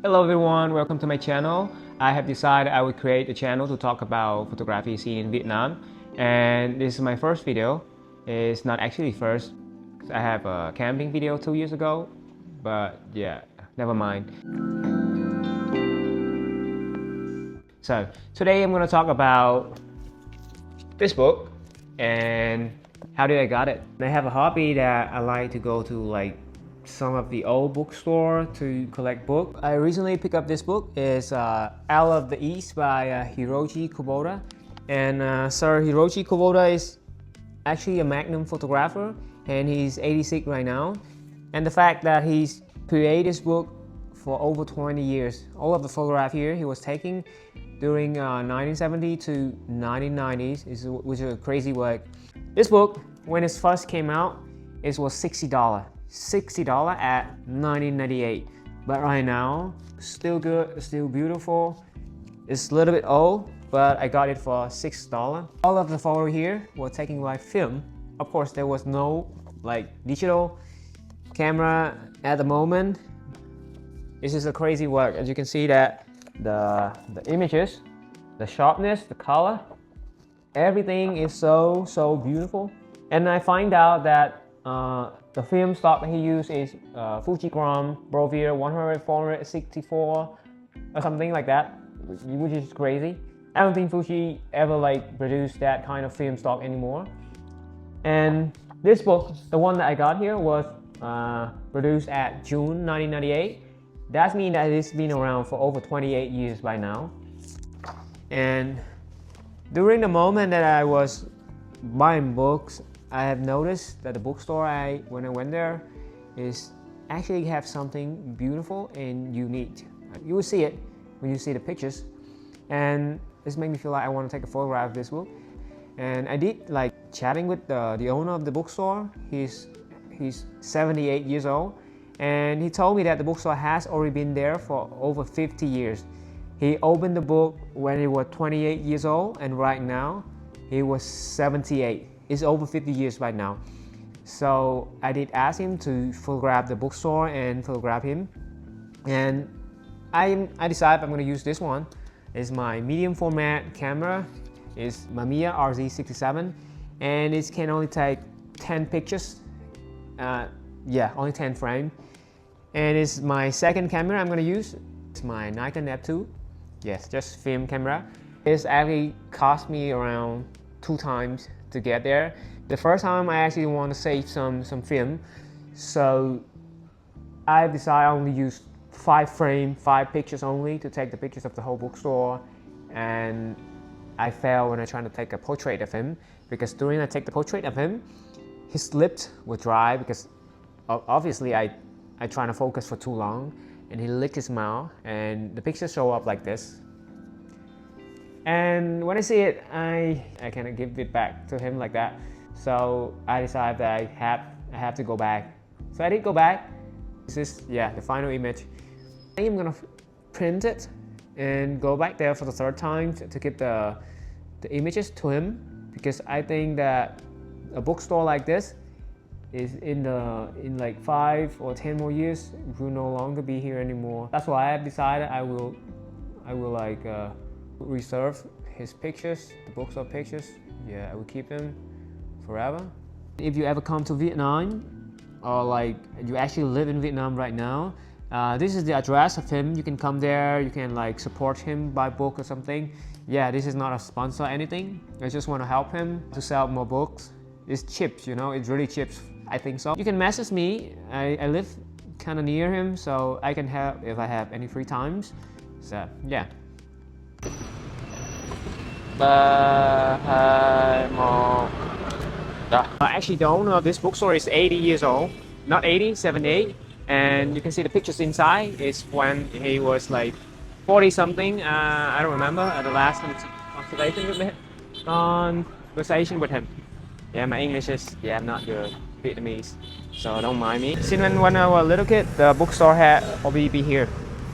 Hello everyone, welcome to my channel. I have decided I would create a channel to talk about photography scene in Vietnam, and this is my first video. It's not actually first. I have a camping video 2 years ago, but yeah, never mind. So today I'm going to talk about this book and how did I got it. I have a hobby that I like to go to some of the old bookstore to collect books. I recently picked up this book. It's Out of the East by Hiroshi Kubota. And Sir Hiroshi Kubota is actually a magnum photographer, and he's 86 right now. And the fact that he's created this book for over 20 years. All of the photographs here he was taking during 1970 to 1990s, which is a crazy work. This book, when it first came out, it was $60. $60 at 1998, but right now still good, still beautiful. It's a little bit old, but I got it for $6. All of the photos here were taken by film. Of course, there was no digital camera at the moment. This is a crazy work. As you can see that the images, the sharpness, the color, everything is so beautiful. And I find out that the film stock that he used is Fujigram Brovir 100-464 or something like that, which is crazy. I don't think Fuji ever produced that kind of film stock anymore. And this book, the one that I got here, was produced at June 1998. That means that it's been around for over 28 years by now. And during the moment that I was buying books, I have noticed that the bookstore when I went there is actually have something beautiful and unique. You will see it when you see the pictures, and this made me feel like I want to take a photograph of this book. And I did chatting with the owner of the bookstore. He's 78 years old, and he told me that the bookstore has already been there for over 50 years. He opened the book when he was 28 years old, and right now he was 78. It's over 50 years right now. So I did ask him to photograph the bookstore and photograph him. And I decided I'm going to use this one. It's my medium format camera. It's Mamiya RZ67. And it can only take 10 pictures. Only 10 frames. And it's my second camera I'm going to use. It's my Nikon F2. Yes, just film camera. It's actually cost me around 2 times to get there. The first time I actually want to save some film, so I decided I only use 5 pictures only to take the pictures of the whole bookstore. And I failed when I tried to take a portrait of him, because during I take the portrait of him, his lips were dry because obviously I tried to focus for too long, and he licked his mouth, and the pictures show up like this. And when I see it, I cannot give it back to him like that. So I decided that I have to go back. So I did go back. This is the final image. I am gonna print it and go back there for the 3rd time to give the images to him, because I think that a bookstore like this is in 5 or 10 more years will no longer be here anymore. That's why I have decided I will reserve his pictures, the bookstore pictures. I will keep them forever. If you ever come to Vietnam, or you actually live in Vietnam right now, this is the address of him. You can come there, you can support him, buy book or something. This is not a sponsor or anything. I just want to help him to sell more books. It's cheap, it's really cheap. I think so. You can message me. I live kind of near him, so I can help if I have any free times. So yeah. 3, 2, 1. Actually, the owner of this bookstore is 80 years old. Not 80, 78. And you can see the pictures inside. It's when he was 40 something. I don't remember the last conversation with him. My English is not good, Vietnamese, so don't mind me. Since when I was a little kid, the bookstore had always be here.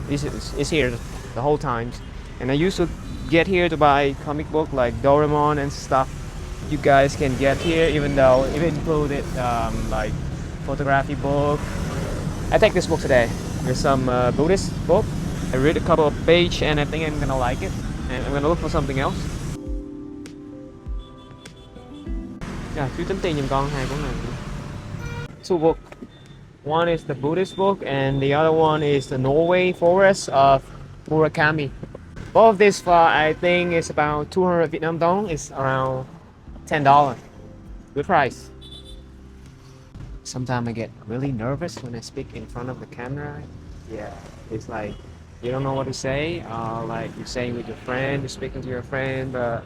It's here the whole time. And I used to get here to buy comic book like Doraemon and stuff. You guys can get here, even though it included photography book. I take this book today. There's some Buddhist book I read a couple of pages and I think I'm gonna like it, and I'm gonna look for something else. Yeah, chú tính tiền giùm con hai cuốn này. Two book. One is the Buddhist book and the other one is the Norway Forest of Murakami. Both of these I think is about 200 Vietnam dong. It's around $10. Good price. Sometimes I get really nervous when I speak in front of the camera. Yeah, it's like you don't know what to say. Like you're saying with your friend, you're speaking to your friend, but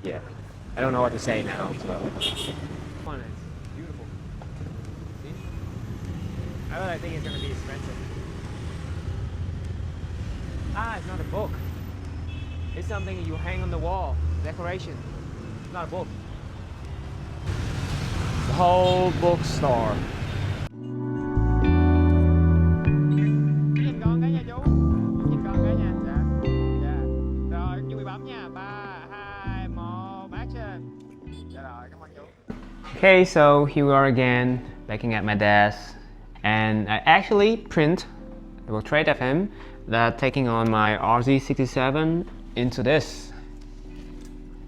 yeah, I don't know what to say now. So. One is beautiful. See? I think it's gonna be expensive. Ah, it's not a book. It's something you hang on the wall, decoration. It's not a book. The whole bookstore. Nhìn con cái nha chú. Nhìn con cái nha. Dạ. Dạ. Rồi, chuẩn bị bấm nha. 3, 2, 1, action. Dạ rồi, cảm ơn chú. Okay, so here we are again, looking at my desk, and I actually print the portrait of him that taking on my RZ67 into this,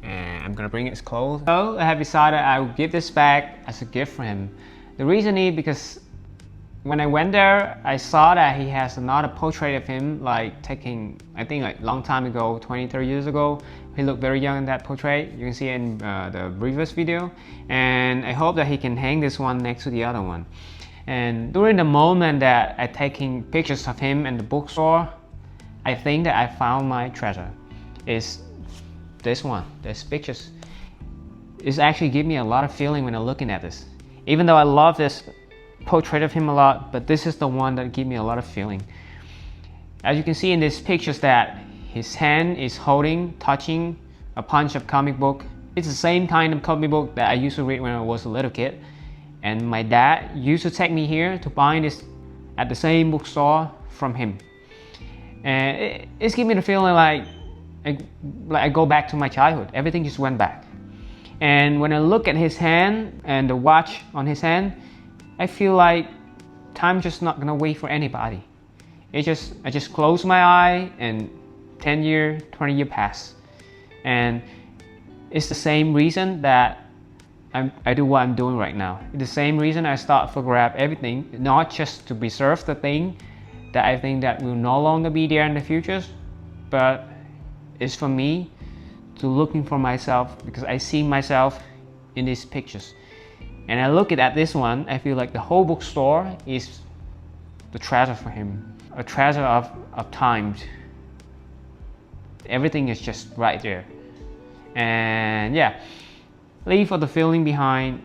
and I'm gonna bring it close. So I have decided I will give this back as a gift for him. The reason is because when I went there, I saw that he has another portrait of him, like taking, I think like long time ago, 20-30 years ago. He looked very young in that portrait. You can see it in the previous video, and I hope that he can hang this one next to the other one. And during the moment that I taking pictures of him in the bookstore, I think that I found my treasure. Is this one, this pictures. It's actually give me a lot of feeling when I'm looking at this. Even though I love this portrait of him a lot, but this is the one that give me a lot of feeling. As you can see in these pictures that his hand is holding, touching a bunch of comic book. It's the same kind of comic book that I used to read when I was a little kid. And my dad used to take me here to buy this at the same bookstore from him. And it's giving me the feeling like I go back to my childhood. Everything just went back. And when I look at his hand and the watch on his hand, I feel like time's just not gonna wait for anybody. I just close my eye and 10 year, 20 year pass. And it's the same reason that I do what I'm doing right now. It's the same reason I start to photograph everything, not just to preserve the thing that I think that will no longer be there in the future, but it's for me to looking for myself, because I see myself in these pictures. And I look at this one, I feel like the whole bookstore is the treasure for him, a treasure of time. Everything is just right there. And yeah, leave for the feeling behind.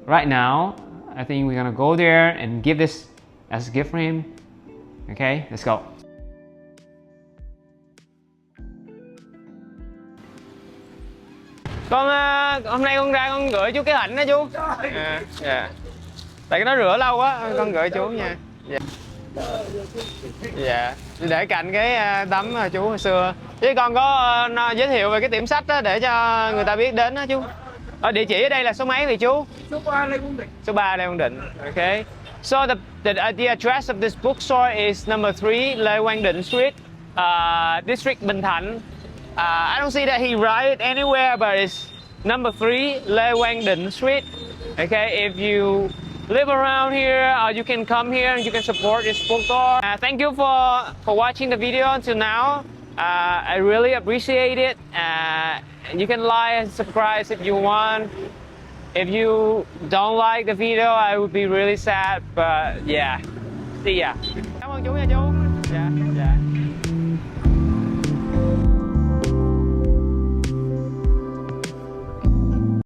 Right now, I think we're gonna go there and give this as a gift for him. Okay, let's go. Con hôm nay con ra con gửi chú cái ảnh đó chú. Dạ. Tại cái nó rửa lâu quá, con gửi chú nha. Dạ. Dạ. Để cạnh cái tấm chú hồi xưa. Chứ con có giới thiệu về cái tiệm sách đó để cho người ta biết đến đó chú. Địa chỉ ở đây là số mấy vậy chú? Số 3 Lê Quang Định. Số 3 Lê Quang Định. Okay. So the address of this bookstore is number 3 Lê Quang Định Street, District Bình Thạnh. I don't see that he write it anywhere, but it's number 3 Lê Quang Định Street. Okay, if you live around here, you can come here and you can support this bookstore. Thank you for watching the video until now. I really appreciate it. You can like and subscribe if you want. If you don't like the video, I would be really sad. But yeah, see ya. Cảm ơn chú nha chú. Yeah, yeah.